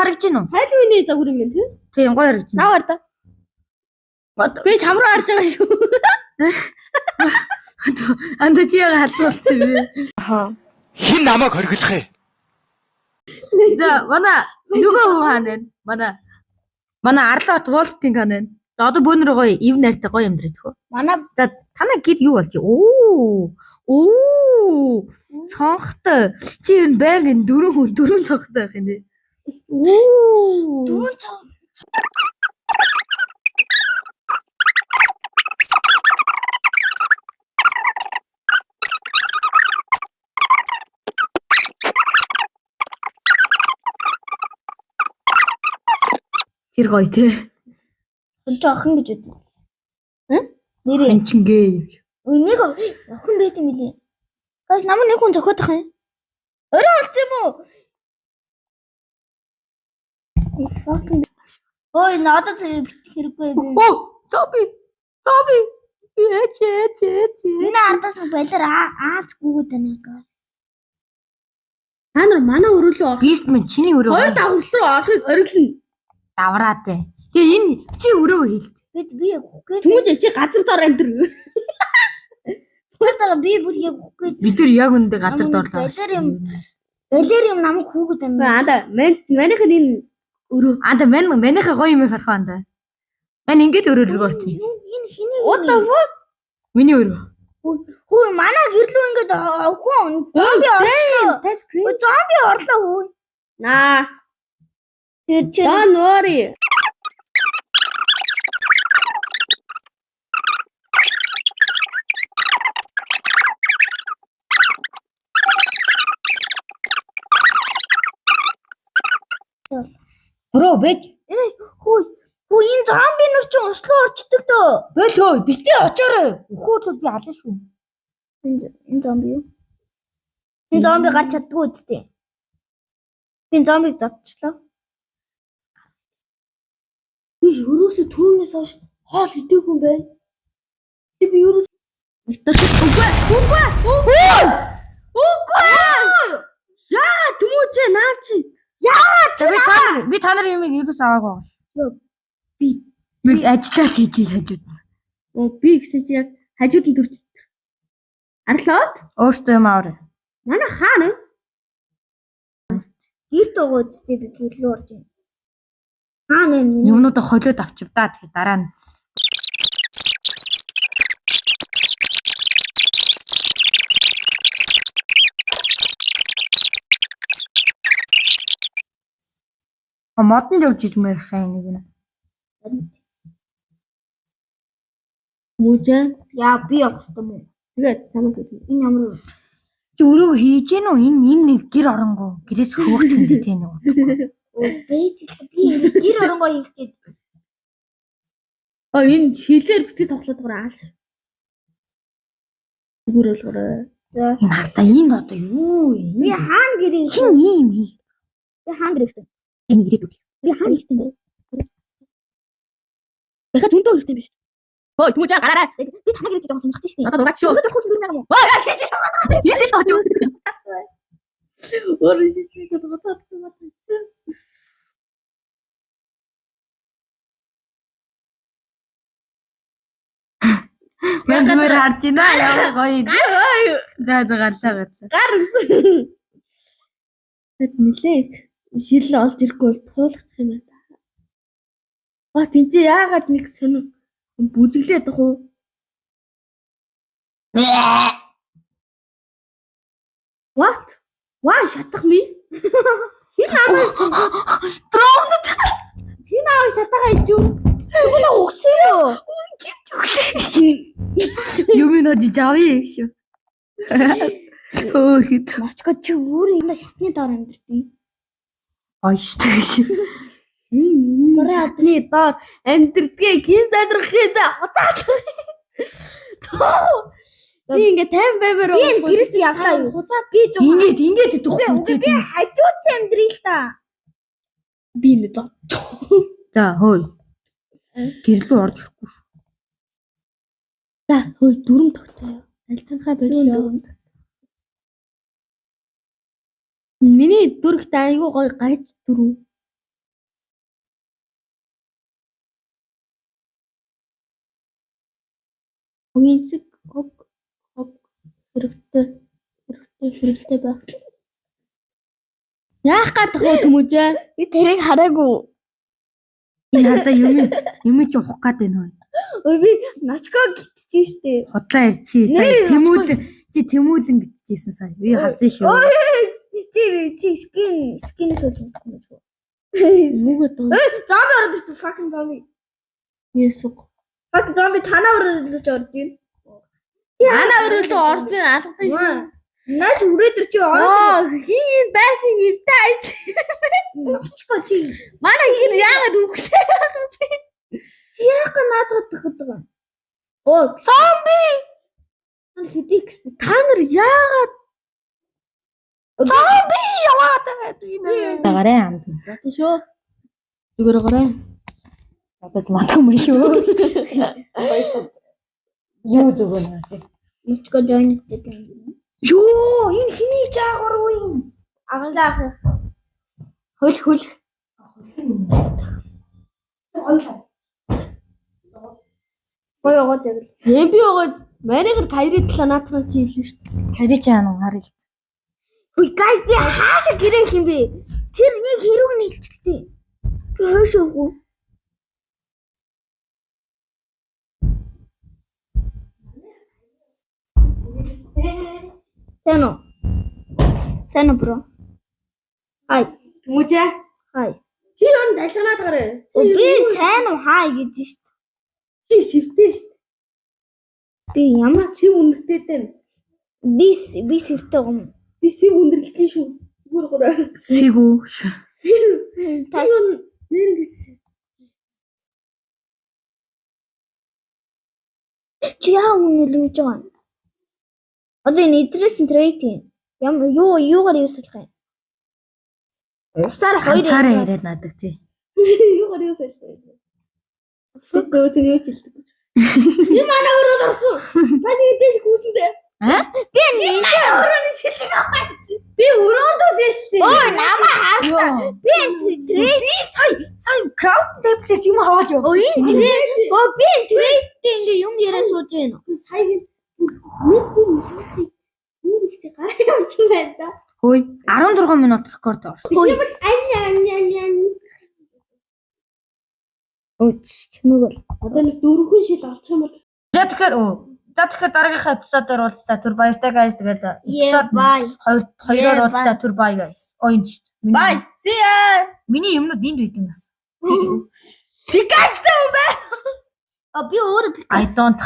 харагдаж байна уу? Хайлууны загвар юм байна тий. Тийм гоё харагдаж байна. Наваар да. Би чам руу харж байгаа шүү. Анда чи яга халтуулсан би. Хин намайг хоригдох ээ. За манай нөгөө хүн хаана вэ? Манай Арлот Волфкинг хаана вэ? За одоо бөөнөр гоё ив найртай гоё амьдрэх хөө. Манай За танаа гид юу болж? Оо. Цонхтой. Чи ер нь байнгын дөрөв цонхтой байх юм дээ. дөрөв цаг. Тэр гоё те. Өнч охин гэж үү? Нэрээ. Хэнчингээ. Нэг охин байт юм билий. Гаш намайг нэг хүн зөхөөх юм. Өөрөө олцсон юм уу? Ой, надад битгий хэрэггүй. Зоби. Ээч. Энэ ардаас нэг балер аавч гүгүүд байна гоо. Та нар манай өрөөлөө орох. Бистмен чиний өрөө. Хоёр давхар руу орохыг ориглоно. Давраад ээ. Тэгээ энэ чи өрөөгөө хийлээ. Би үгүй. Түмэж чи газар дор амдэр. Тэрээр би бүр яг үгүй. Бид нар яг үндэ газар доорлоо. Балер юм намайг хүүгүүд байна. Анда манийх нь энэ өрөө. Анда манайхаа гоё юм харах анда. Мань ингээд өрөөлөг орчих. Энэ хиний What the fuck? Миний өрөө. хүү манай гэрлүү ингээд хүн зомби орлоо. Зомби орлоо хүү. Наа. Тэр чи Don't worry. Өрөө бэж. хүү энэ зомби нар чи ослоо орчдөг дөө. Бэлөө битээ очоорой. Өхөөд би алаа шүү. Энэ зомби юу? Энэ зомби гарч чаддгүй үсттэй. Би зомбиг датчлаа. Би өрөөсө түүнээс хойш хоол идээгүй юм байна. Би өрөөс Үгүй. Яа, түмүүч наа чи. Би та нар юм ерөөс аваагүй байгаа. Би ажиллаж хийж хажууд. Би гэсэн чи яг хажууд нь төрж. Арлоод Өөртөө юм аваа. манай хаана? гэрт байгаа үсттэй би гэрлүү орж байна. Хаана юм? Юмнуудаа холиод авчив да. Тэгэхээр дараа нь модон явж ижмээр хай нэг нь. Мужаа. Яа би явах юм уу? Тэгээд чамд Энэ ямар Чи өрөө хийж гэнэ үү? Энэ нэг гэр оронгоо. Гэрээс хөөгт юм дээ нэг. бэж би гэр оронгоо хийх гээд энэ шилээр битгий тоглоод байгаа ааш. Зүгээр болгоорой. Энэ хардаа энд одоо юу вэ? би хаана гэрээ Хин ийм би хаана гэрээ юм ирээд. би хаана гэрээ бэ? Дахиад зөндөө хэрэгтэй биш. Ой, түмэж гараарай. Би танаа гэрээ жоохон сонирхож штий. Надад ураач шүү. Өдөр хурц дүрмээ юм уу? Ясэл тооч юу? Өөрөө шийдвэрээ бодоод Мен зүгээр харж байна. Ямар гоё. За гарлаа. гар. Тэд нилээ. Шил олж ирэхгүй бол туулах юм байна. Тэнцээ яагаад нэг сонир бүжиглээд байх уу? What? Why шатах ми? Хин аа Дрон хин аа шатагаа ич юу? Тэгвэл өгсөн юу? юм нөө жавь шүү. Оо хит. Мочко чи өөр юм шатны доор амьдэрдэг. Ойштой шүү. Гэрээний доор амьдрдгээ гин сайдрах юм да. Би ингээ 50 баймаар Би энэ гэрээс явлаа юу? Би жоо Ингээд дөхөх би үгүй. хажууд амьдрий л та. би нэ зоо. За хөөе. Гэрлүү орж ирэхгүй шүү. За хөөе дүрм тогтоё. Альтанхаа болио. Миний дүрхт айгүй гоё гайж дүрүү. Хогийн цэг хог хэрэгтэй байх. Яах гэдэг вэ түмүжээ? Би тэрийг хараагүй. Энэ хадаа юм чи ухах гээд байна уу? Ой би ночко гитчихсэн штэ. Худлаа ирчи сая тэмүүлэн гитчихсэн сая. Би харсан шүү. Чи скин суулгах юм шүү. Нүгэд тоо. Зомби ороод ирсэн fucking зомби. Есүг. Fucking зомби танаа ороод орд юм. Ана өрөөлөө ордын алгатай шүү. Наач үрээдэр чи ороод хин байшин ивтэй. ночко чи. Манай хин яагаад үхлээ? Чи яагаад наадах гэдэг юм? Оо зомби. Ан хэдикс Та нар яагаад зомби яваад байна. Дагараа амд. зато шүү? Зүгээр гараа. Одоо матгүй мөн шүү. Юу зүгээр нэ. Ночко join гэдэг юм. Ёо, энэ хиний жаагаар уу юм? Аглаах. Хөл. Гоёгоо зэрэг. Би байгаа маригэр кайри талаа наатахаас чи хэлсэн шүү дээ. Кари чаана харъя. Хүй guys би хаашаа гэрээ юм бэ? Тэр нэг хэрүүг нь хэлчихлээ. Би хойшоогүй. Сано бро. Хай. Түмүжээ. Хай. Чи юу дальчнаад гараа. Би сайн уу хай гэж шít. Чи сэвтэй шүү. Би ямар Чи үнэртэй дээ. би сэвтэй юм. Би сэв үнэрлэхин шүү. Зүгээр гараа. Сэгүү. Тас чи яа үнэлж байгаа юм? Одоо энэ идрээс нь трейд юм. Юугаар юусалах юм? Усаар хоёр Цаараа яриад наадаг тий. Юугаар юу хэлдэг. Фэкөө тэр юу хэлдэг. Юм манай өрөөд орсон. Таны дэш хүүсэндээ. би нэг Өрөөний шилэг аваад. би өрөөнд л штэ. Оо намаа хаалта. Би трейд Сая крафт дэплэс юм хаваад юу? Оо би трейд ингээ юм яриа сууж байна. Сая нэг чи гараа явсан байна да. Хөөе, 16 минут рекорд орсон. Оо чимэг бол. Одоо нэг 4 шил олчих юм бол За тэгэхээр дараагийнхаа эпизодоор уулзлаа. Түр баяртай guys. Тэгээд эпизод Bye. хоёроор уулзлаа. Түр bye guys. Оён шүү дээ. Bye. See ya. Миний юмнууд энд үйдэг нас. Пикач юм бэ? А би өөрөө I don't